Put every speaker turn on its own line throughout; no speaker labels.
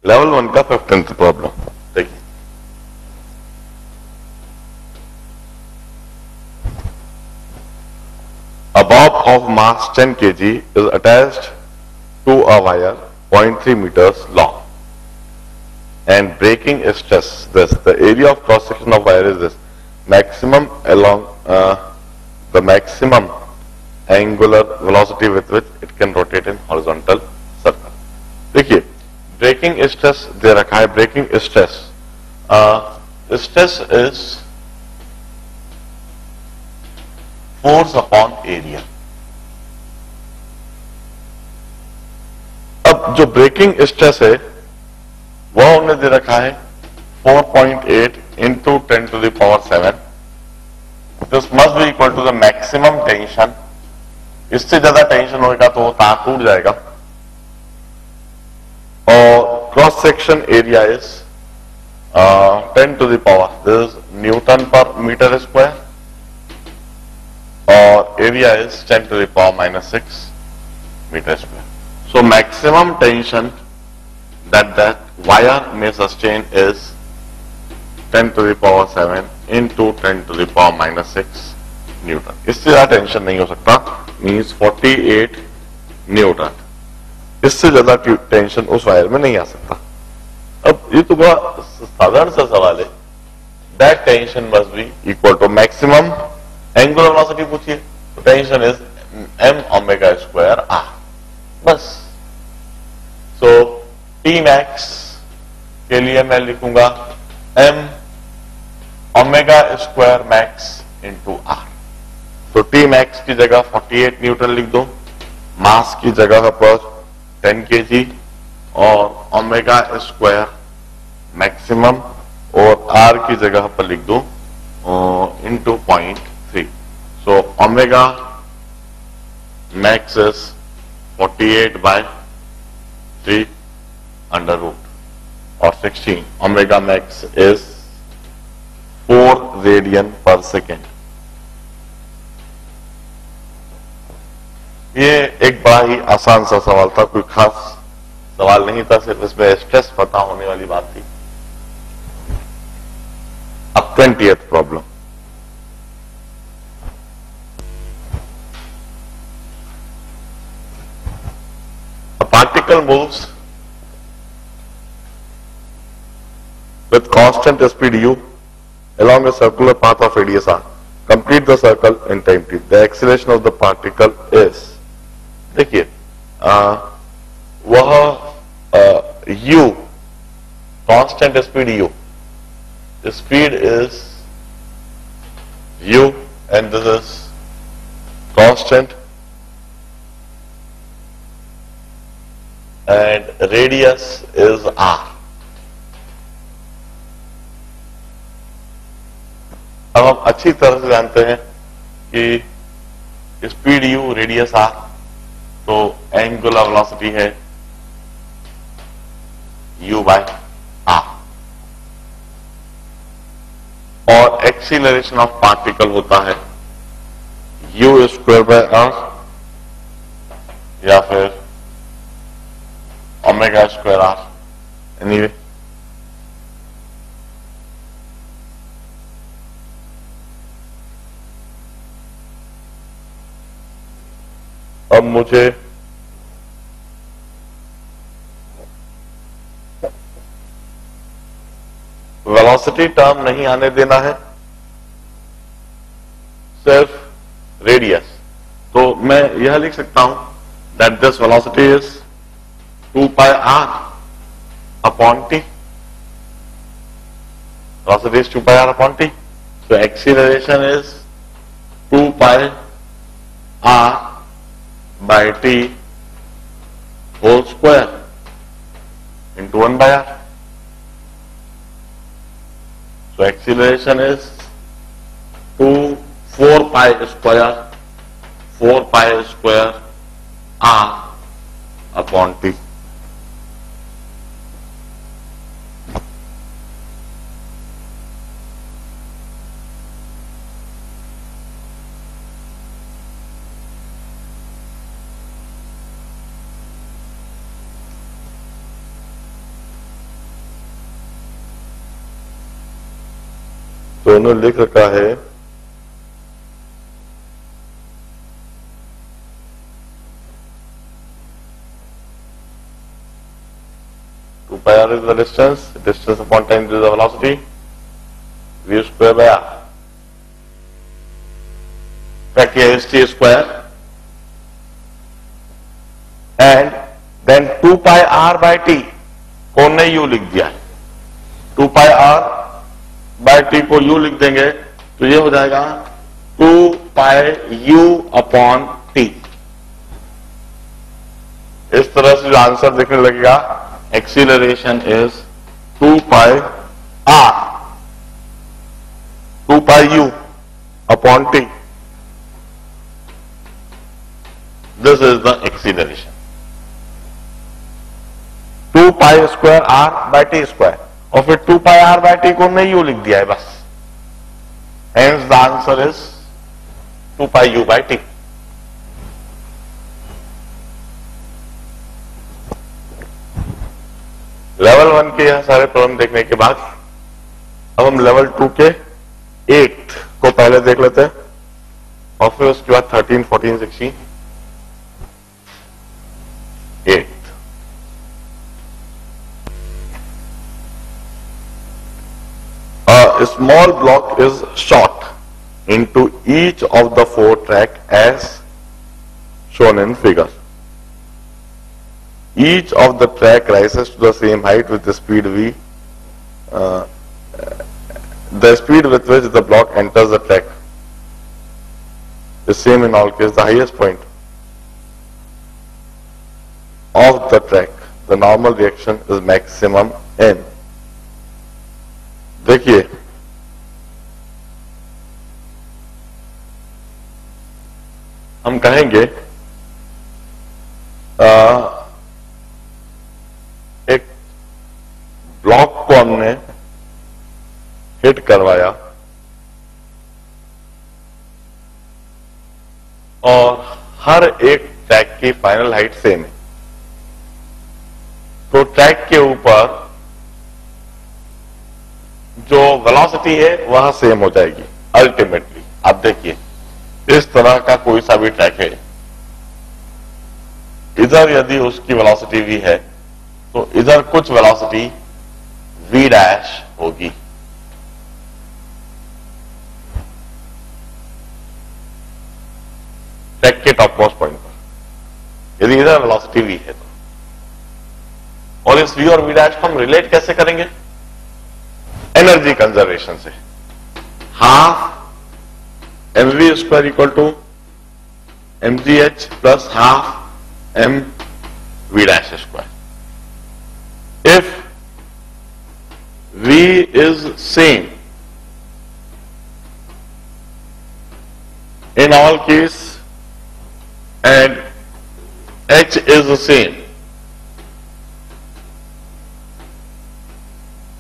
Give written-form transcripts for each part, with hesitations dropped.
Level 1 का 15th problem देखिए। A bob of mass 10 kg is attached to a wire 0.3 meters long and breaking stress this. The area of cross section of wire is this. Maximum along the maximum angular velocity with which it can rotate in horizontal circle. देखिए breaking stress दे रखा है। Breaking stress stress is force upon area. अब जो breaking stress है वह उन्हें दे रखा है 4.8 into 10 to the power 7। This must be equal to the maximum tension. इससे ज्यादा टेंशन होगा तो वो तार टूट जाएगा। और cross section area is 10 to the power, this is newton per metre square, और area is 10 to the power -6 metre square. So maximum tension that wire may sustain is 10 to the power 7 into 10 to the power -6 Newton. इससे ज्यादा tension नहीं हो सकता, means 48 Newton. इससे ज्यादा tension उस wire में नहीं आ सकता। अब ये तो बड़ा साधारण सा सवाल है। That tension must be equal to maximum angular velocity पूछिए, तो tension is m omega square r, बस। सो टी मैक्स के लिए मैं लिखूंगा m omega square max into r। तो टी मैक्स की जगह 48 न्यूटन लिख दो, मास की जगह पर 10 kg, और ओमेगा स्क्वायर मैक्सिमम और r की जगह पर लिख दो into 0.3। So omega max is 48/3 under root और 16। Omega max is 4 radian per second. ये एक बड़ा ही आसान सा सवाल था, कोई खास सवाल नहीं था, सिर्फ इसमें स्ट्रेस पता होने वाली बात थी। अब 20th problem. A particle moves with constant speed u along a circular path of radius r. Complete the circle in time t. The acceleration of the particle is, देखिए वह u constant speed u, speed is u and this is constant and radius is r। अब हम अच्छी तरह से जानते हैं कि स्पीड u रेडियस r, तो एंगुलर वेलोसिटी है u/r, और एक्सीलरेशन ऑफ पार्टिकल होता है u²/r या फिर ओमेगा²r। एनीवे अब मुझे वेलोसिटी टर्म नहीं आने देना है, सिर्फ रेडियस। तो मैं यह लिख सकता हूं that this velocity is 2πr upon t। Velocity is 2πr upon t। So acceleration is 2πr by t whole square into 1/r. So acceleration is 4pi square r upon t. दोनों लिख रखा है pi r is the distance upon time is the velocity, v square by r. Fact here is t square and then 2 pi r by t. कौन ने u लिख दिया है? 2 pi r by t को u लिख देंगे तो ये हो जाएगा 2 pi u upon t. इस तरह से जो आंसर देखने लगेगा, acceleration is 2 pi r, 2 pi u upon t. This is the acceleration. 2 pi square r by t square. और फिर 2 pi r by t को हमने u लिख दिया है बस. Hence the answer is 2 pi u by t. Level 1 के यह सारे प्रॉब्लम देखने के बाद अब हम लेवल 2 के 8 को पहले देख लेते हैं और फिर उसके बाद 13, 14, 16, 8. A small block is shot into each of the 4 tracks as shown in figure. Each of the track rises to the same height with the speed v. The speed with which the block enters the track is same in all cases. The highest point of the track, the normal reaction is maximum n. देखिए हम कहेंगे एक block को हमने hit करवाया और हर एक track की फाइनल हाइट सेम है, तो ट्रैक के ऊपर जो वेलोसिटी है वह सेम हो जाएगी अल्टीमेटली. आप देखिए इस तरह का कोई सा भी ट्रैक है, इधर यदि उसकी वेलोसिटी v है तो इधर कुछ वेलोसिटी v डैश होगी. ट्रैक के टॉप मोस्ट पॉइंट पर यदि इधर वेलोसिटी v है तो, और इस v और v डैश को हम रिलेट कैसे करेंगे? एनर्जी कंजर्वेशन से. Half mv square equal to mgh plus half m v dash square. If v is same in all case and h is the same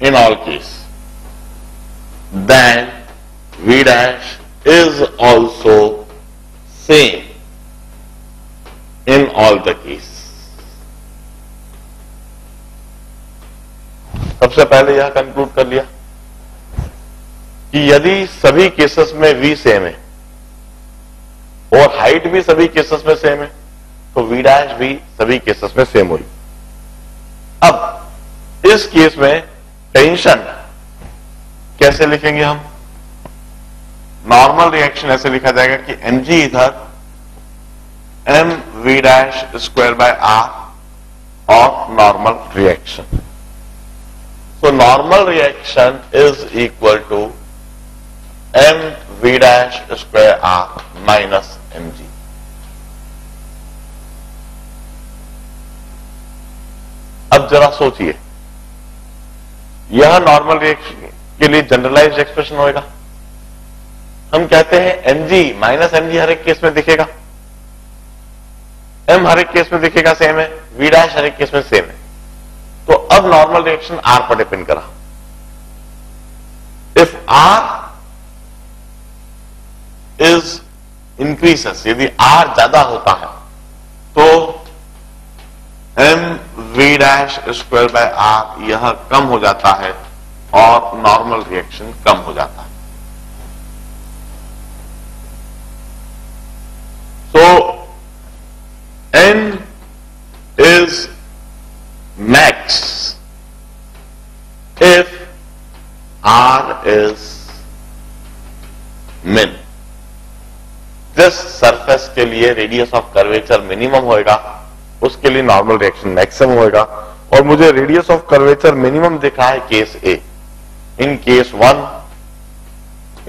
in all case, then v dash is also same in all the case. सबसे पहले यह conclude कर लिया कि यदि सभी cases में v same है और हाइट भी सभी केसेस में सेम है तो v डैश भी सभी केसेस में सेम हुई. अब इस केस में टेंशन कैसे लिखेंगे हम? नॉर्मल रिएक्शन ऐसे लिखा जाएगा कि mg इधर m v dash square by r और normal reaction. So normal reaction is equal to m v dash square r minus mg. अब जरा सोचिए, यह नॉर्मल रिएक्शन के लिए जनरलाइज्ड एक्सप्रेशन होगा. हम कहते हैं mg माइनस mg हर एक केस में दिखेगा, m हर एक केस में दिखेगा सेम है, v डैश हर एक केस में सेम है. तो अब नॉर्मल रिएक्शन R पर डिपेंड करा. इफ R इज इंक्रीजेस, यदि R ज्यादा होता है तो m v dash square by R यह कम हो जाता है और नॉर्मल रिएक्शन कम हो जाता है. is min. जिस सरफेस के लिए रेडियस ऑफ कर्वेचर मिनिमम होएगा उसके लिए नॉर्मल रिएक्शन मैक्सिमम होएगा, और मुझे रेडियस ऑफ कर्वेचर मिनिमम दिखा है case A, in case 1,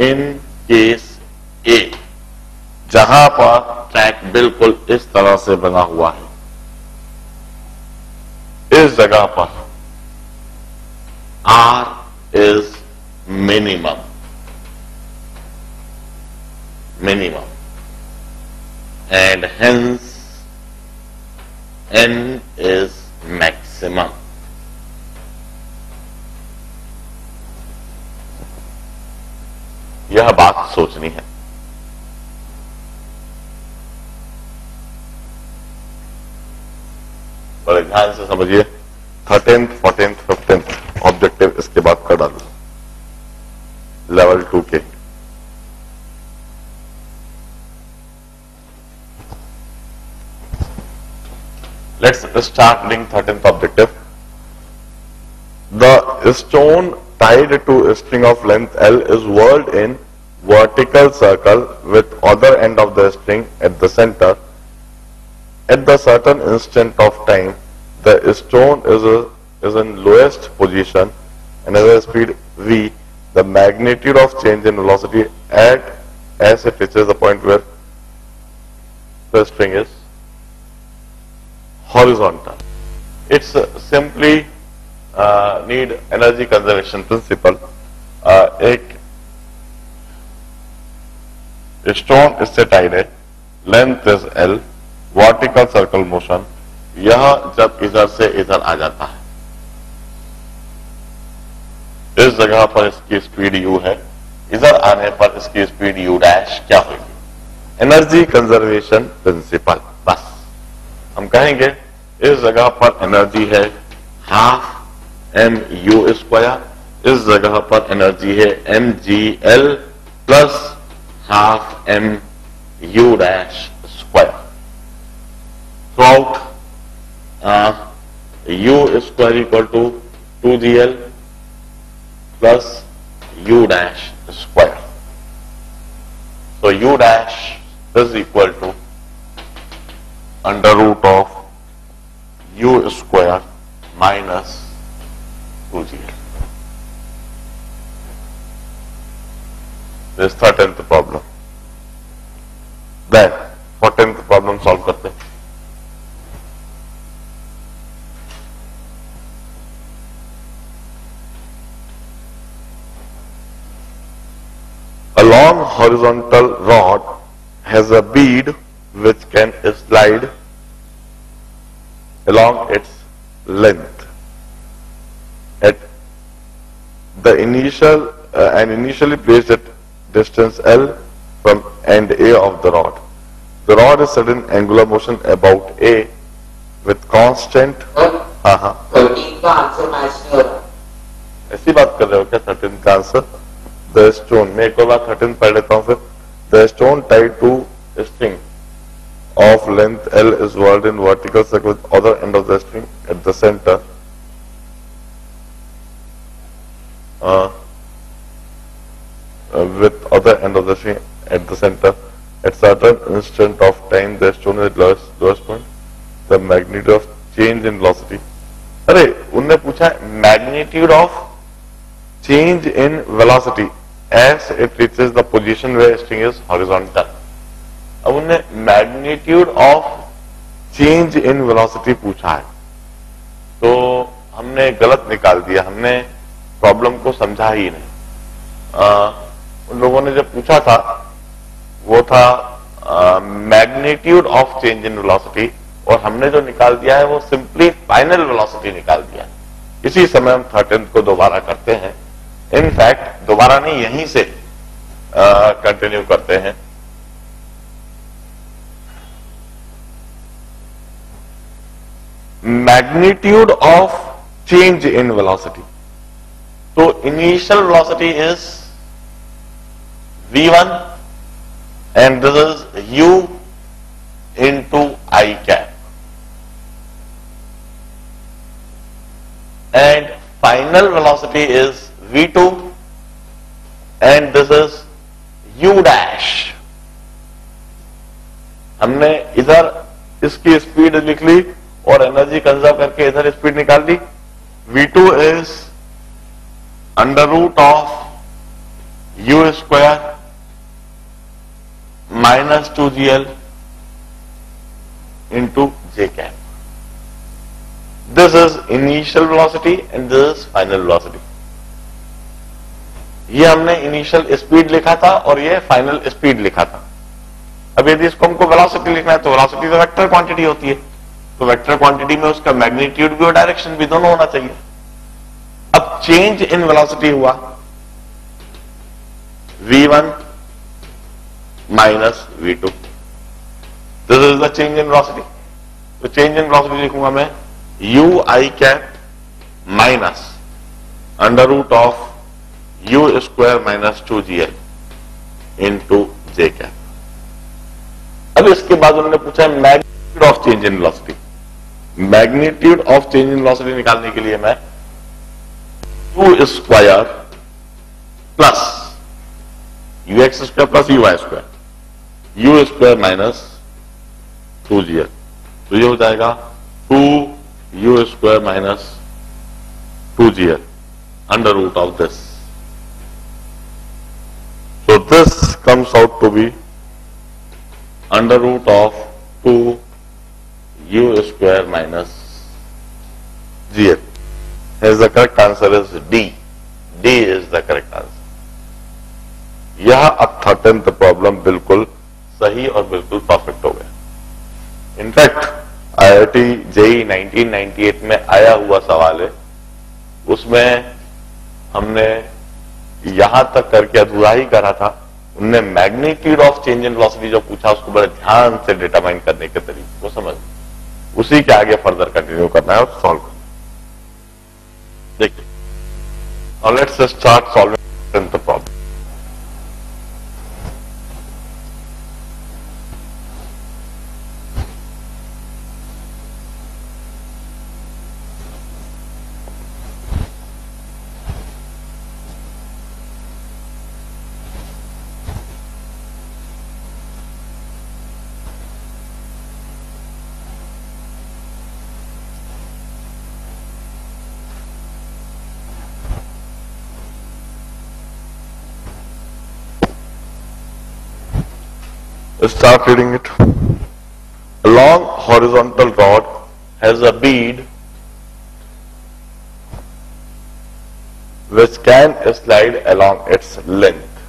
in case A, जहां पर ट्रैक बिल्कुल इस तरह से बना हुआ है, इस जगह पर R is minimum, and hence N is maximum. यह बात सोचनी है। बड़े ध्यान से समझिए, 13th, 14th, 15th ऑब्जेक्टिव इसके बाद कर डालू, लेवल 2 के। Let's start reading 13th objective. The stone tied to a string of length L is whirled in vertical circle with other end of the string at the center. At the certain instant of time, the stone is in lowest position and at a speed v. The magnitude of change in velocity as it reaches the point where the string is horizontal. It's simply need energy conservation principle. एक stone इससे Tide है, length is L, vertical circle motion, यह जब इधर से इधर आ जाता है, इस जगह पर इसकी स्पीड u है, इधर आने पर इसकी स्पीड u डैश क्या होगी? Energy conservation principle. बस हम कहेंगे इस जगह पर एनर्जी है हाफ mu², इस जगह पर एनर्जी है mgl plus half mu dash square. Throughout u² equal to 2gl plus u dash square. So u dash is equal to under root of u square minus 2gl. This 13th problem. Then 14th problem solve करते हैं। A long horizontal rod has a bead which can slide along its length at the initially placed at distance L from end A of the rod. The rod is set in angular motion about A with constant. हाँ
13 का answer match नहीं हो रहा।
ऐसी बात कर रहे हो क्या? 13 का आंसर the stone, मैं एक और बार 13 पढ़ लेता हूं फिर। The stone tied to a string of length L is whirled in vertical circle with other end of the string at the center. With other end of the string at the center. At certain instant of time, the stone is at lowest point. The magnitude of change in velocity. अरे उनने पूछा magnitude of change in velocity as it reaches the position where string is horizontal. अब उन्हें magnitude of change in velocity पूछा है, तो हमने गलत निकाल दिया, हमने प्रॉब्लम को समझा ही नहीं। उन लोगों ने जब पूछा था वो था magnitude of change in velocity, और हमने जो निकाल दिया है वो सिंपली फाइनल वेलोसिटी निकाल दिया। इसी समय हम 13th को दोबारा करते हैं। इनफैक्ट दोबारा नहीं, यहीं से कंटिन्यू करते हैं। Magnitude of change in velocity, तो initial velocity is v1 and this is u into I cap, and final velocity is v2 इसकी स्पीड लिख ली और एनर्जी कंजर्व करके इधर स्पीड निकाल ली। V2 is under root of U square minus 2GL into J cap. This is initial velocity and this is final velocity. ये हमने initial speed लिखा था और ये फाइनल स्पीड लिखा था। अब यदि इसको हमको वेलोसिटी लिखना है तो वेलोसिटी तो वेक्टर क्वांटिटी होती है, तो वेक्टर क्वांटिटी में उसका मैग्नीट्यूड भी और डायरेक्शन भी दोनों होना चाहिए। अब चेंज इन वेलोसिटी हुआ V1 minus V2, this is the change in velocity. तो चेंज इन वेलोसिटी लिखूंगा मैं UI cap minus under root of U square minus 2GL into J cap. अब इसके बाद उन्होंने पूछा magnitude of change in velocity. Magnitude of change in velocity निकालने के लिए मैं U square plus UX square plus UY square U square minus 2GL, तो ये हो जाएगा 2U square minus 2GL under root of this. So this comes out to be under root of 2U square minus GL. Hence the correct answer is D. D is the correct answer. यह अब 13th problem बिल्कुल सही और बिल्कुल perfect हो गया। In fact IIT JEE 1998 में आया हुआ सवाल है, उसमें हमने यहां तक करके अधूरा ही करा था। उनने magnitude of change in velocity जो पूछा उसको बड़े ध्यान से डिटरमाइन करने के तरीके को समझ, उसी के आगे फर्दर कंटिन्यू करना है और सॉल्व करना है। देखिए, now let's start solving the problem. Start reading it. A long horizontal rod has a bead which can slide along its length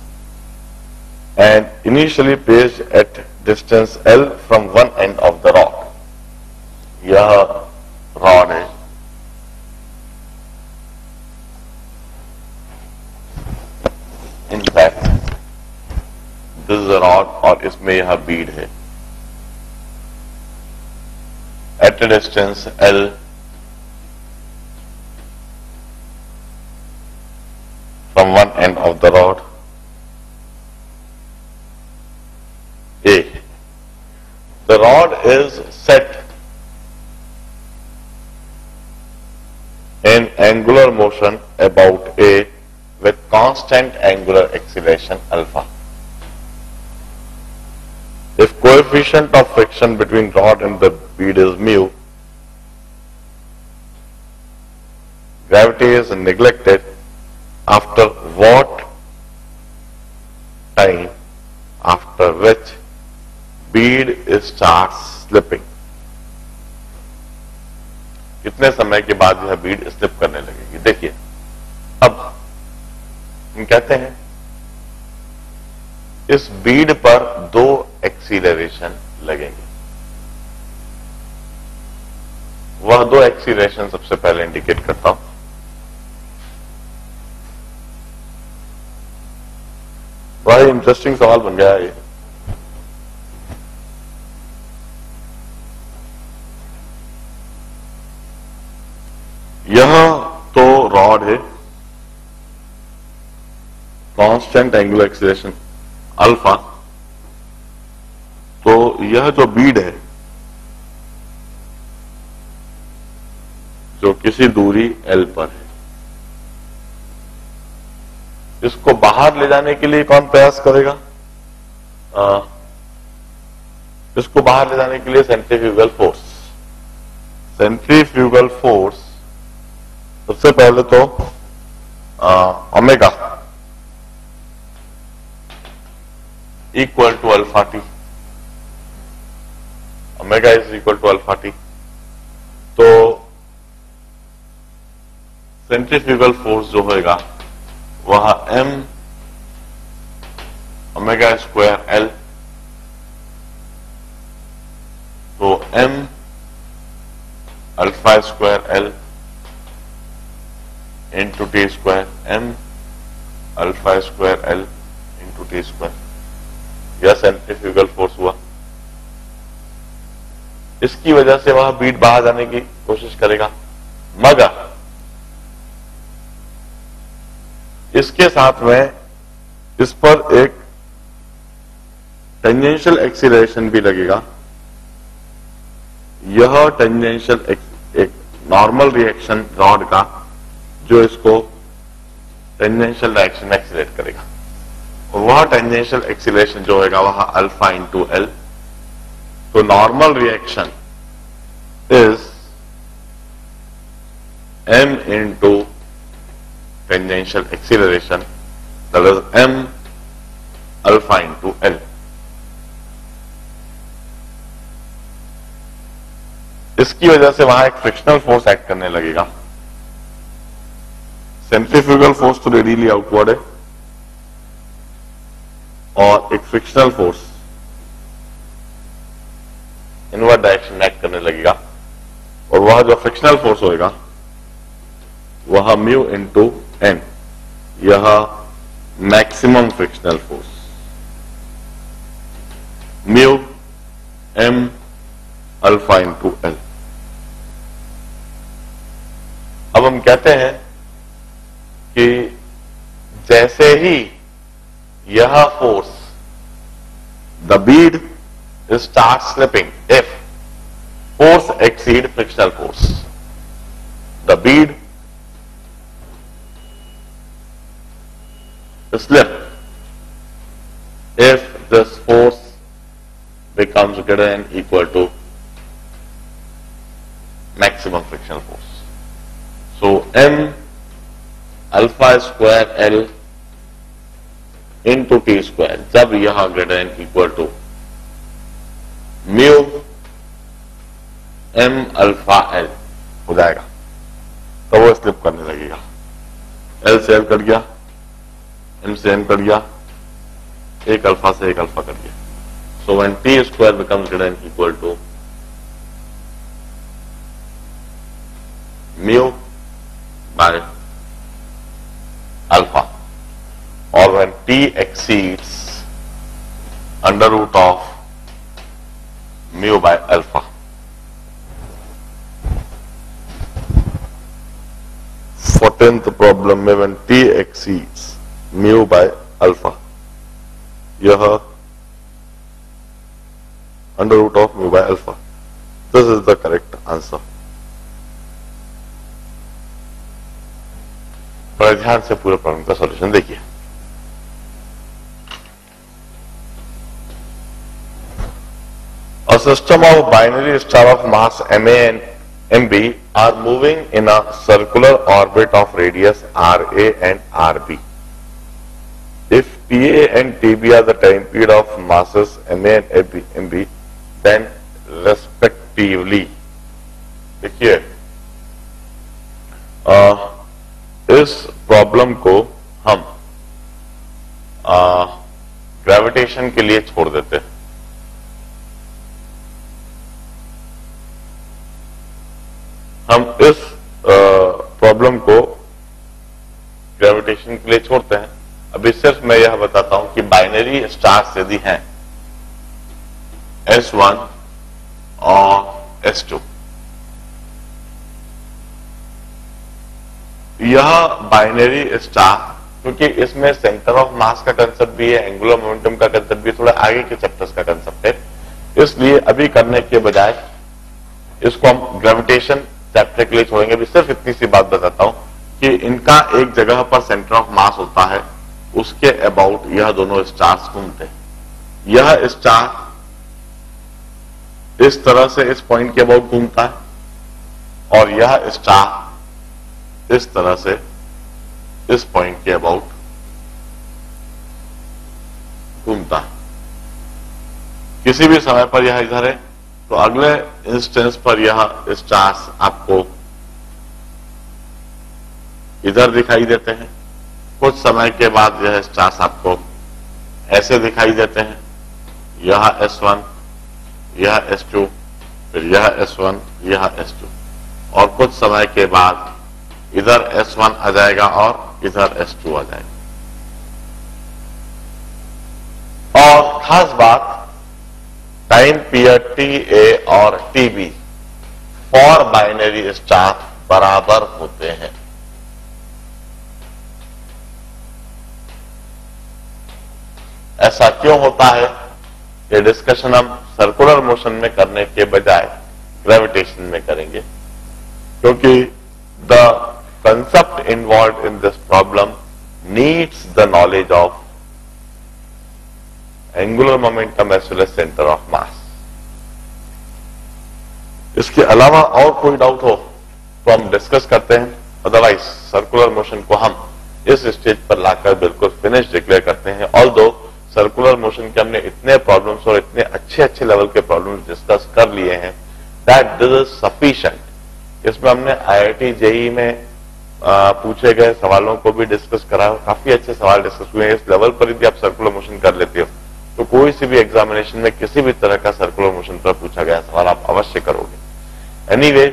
and initially placed at distance L from one end of the rod. यह rod है। In fact, this is rod और इसमें यह bead है। At a distance L from one end of the rod A. The rod is set in angular motion about A with constant angular acceleration alpha. If coefficient of friction between rod and the bead is mu, gravity is neglected after what time after which bead starts slipping? कितने समय के बाद यह Beed slip करने लगेगी? देखिए, अब हम कहते हैं इस बीड पर दो एक्सीलरेशन लगेंगे। वह दो एक्सीलरेशन सबसे पहले इंडिकेट करता हूं। बड़ा इंटरेस्टिंग सवाल बन गया है ये। यह तो रॉड है, कांस्टेंट एंगुलर एक्सीलरेशन अल्फा, तो यह जो बीड है जो किसी दूरी L पर है, इसको बाहर ले जाने के लिए कौन प्रयास करेगा? इसको बाहर ले जाने के लिए सेंट्रीफ्यूगल फोर्स। सेंट्रीफ्यूगल फोर्स सबसे पहले तो omega equal to alpha T, omega is equal to alpha T. तो सेंट्रीफ्यूगल फोर्स जो होगा वह m ओमेगा स्क्वायर एल, तो m alpha square L into T square, m alpha square L into T square, यह centrifugal force हुआ। इसकी वजह से वह बीट बाहर जाने की कोशिश करेगा, मगर इसके साथ में इस पर एक टेंजेंशियल एक्सीलरेशन भी लगेगा। यह टेंजेंशियल एक नॉर्मल रिएक्शन रॉड का जो इसको टेंजेंशियल डायरेक्शन में एक्सीलरेट करेगा, और वह टेंजेंशियल एक्सीलरेशन जो होगा वह अल्फा इंटू एल। तो normal reaction is m into tangential acceleration, that is m alpha into L. इसकी वजह से वहां एक फ्रिक्शनल फोर्स एक्ट करने लगेगा। सेंट्रीफ्यूगल फोर्स तो रेडियली आउटवर्ड है और एक फ्रिक्शनल फोर्स इनवर्ड डायरेक्शन में एक्ट करने लगेगा, और वह जो फ्रिक्शनल फोर्स होगा वह म्यू इंटू एन, यह maximum frictional force, mu M alpha into L. अब हम कहते हैं कि जैसे ही यह force the bead start slipping, if force exceed frictional force, the bead slip if this force becomes greater than equal to maximum frictional force. So m alpha square L into t square, जब यह greater than equal to mu m alpha L हो जाएगा, तो वो slip करने लगेगा। L से L cut गया, एम से एम कट गया, एक अल्फा से एक अल्फा कट गया। So when T square becomes greater than equal to mu by alpha, और when T exceeds under root of mu by alpha. 14th problem में when t exceeds mu by alpha, यह under root of mu by alpha, this is the correct answer. बड़े ध्यान से पूरे problem का solution देखिए। A system of binary star of mass ma and mb are moving in a circular orbit of radius ra and rb. If ta and tb are the time period of masses ma and mb, then respectively, देखिए इस problem को हम gravitation के लिए छोड़ देते हैं। हम इस प्रॉब्लम को ग्रेविटेशन के लिए छोड़ते हैं। अभी सिर्फ मैं यह बताता हूं कि बाइनरी स्टार्स यदि हैं S1 और S2, यह बाइनरी स्टार, क्योंकि इसमें सेंटर ऑफ मास का कंसेप्ट भी है, एंगुलर मोमेंटम का कंसेप्ट भी, थोड़ा आगे के चैप्टर्स का कंसेप्ट है, इसलिए अभी करने के बजाय इसको हम ग्रेविटेशन चैप्टर के लिए छोड़ेंगे। अभी सिर्फ इतनी सी बात बताता हूं कि इनका एक जगह पर सेंटर ऑफ मास होता है, उसके अबाउट यह दोनों स्टार्स घूमते हैं। यह स्टार इस तरह से इस पॉइंट के अबाउट घूमता है और यह स्टार इस तरह से इस पॉइंट के अबाउट घूमता है। किसी भी समय पर यह इधर है तो अगले इंस्टेंस पर यह स्टार्स आपको इधर दिखाई देते हैं। कुछ समय के बाद यह स्टार्स आपको ऐसे दिखाई देते हैं, यह S1, यह S2, फिर यह S1, यह S2, और कुछ समय के बाद इधर S1 आ जाएगा और इधर S2 आ जाएगा। और खास बात, टाइम पीरियड TA और TB फॉर बाइनरी स्टार बराबर होते हैं। ऐसा क्यों होता है? ये डिस्कशन हम सर्कुलर मोशन में करने के बजाय ग्रेविटेशन में करेंगे, क्योंकि the concept involve in this problem needs the knowledge of angular momentum as well as centre of mass. इसके अलावा और कोई डाउट हो तो हम डिस्कस करते हैं, अदरवाइज सर्कुलर मोशन को हम इस स्टेज पर लाकर बिल्कुल फिनिश डिक्लेयर करते हैं। ऑल्दो सर्कुलर मोशन के हमने इतने प्रॉब्लम्स और इतने अच्छे अच्छे लेवल के प्रॉब्लम्स डिस्कस कर लिए हैं दैट दिस इज सफिशिएंट। इसमें हमने IIT JEE में पूछे गए सवालों को भी डिस्कस करा, काफी अच्छे सवाल डिस्कस हुए हैं। इस लेवल पर यदि आप सर्कुलर मोशन कर लेते हो तो कोई सी भी एग्जामिनेशन में किसी भी तरह का सर्कुलर मोशन पर पूछा गया सवाल आप अवश्य करोगे। एनीवे,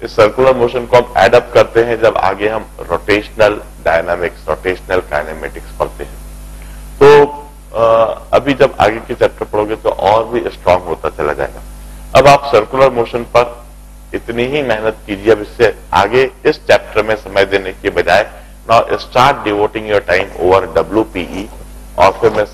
इस सर्कुलर मोशन को हम एडअप करते हैं जब आगे हम रोटेशनल डायनामिक्स, रोटेशनल काइनेमेटिक्स पढ़ते हैं। तो अभी जब आगे के चैप्टर पढ़ोगे तो और भी स्ट्रांग होता चला जाएगा। अब आप सर्कुलर मोशन पर इतनी ही मेहनत कीजिए। अब इससे आगे इस चैप्टर में समय देने के बजाय now start devoting your time over WPE, और फिर मैं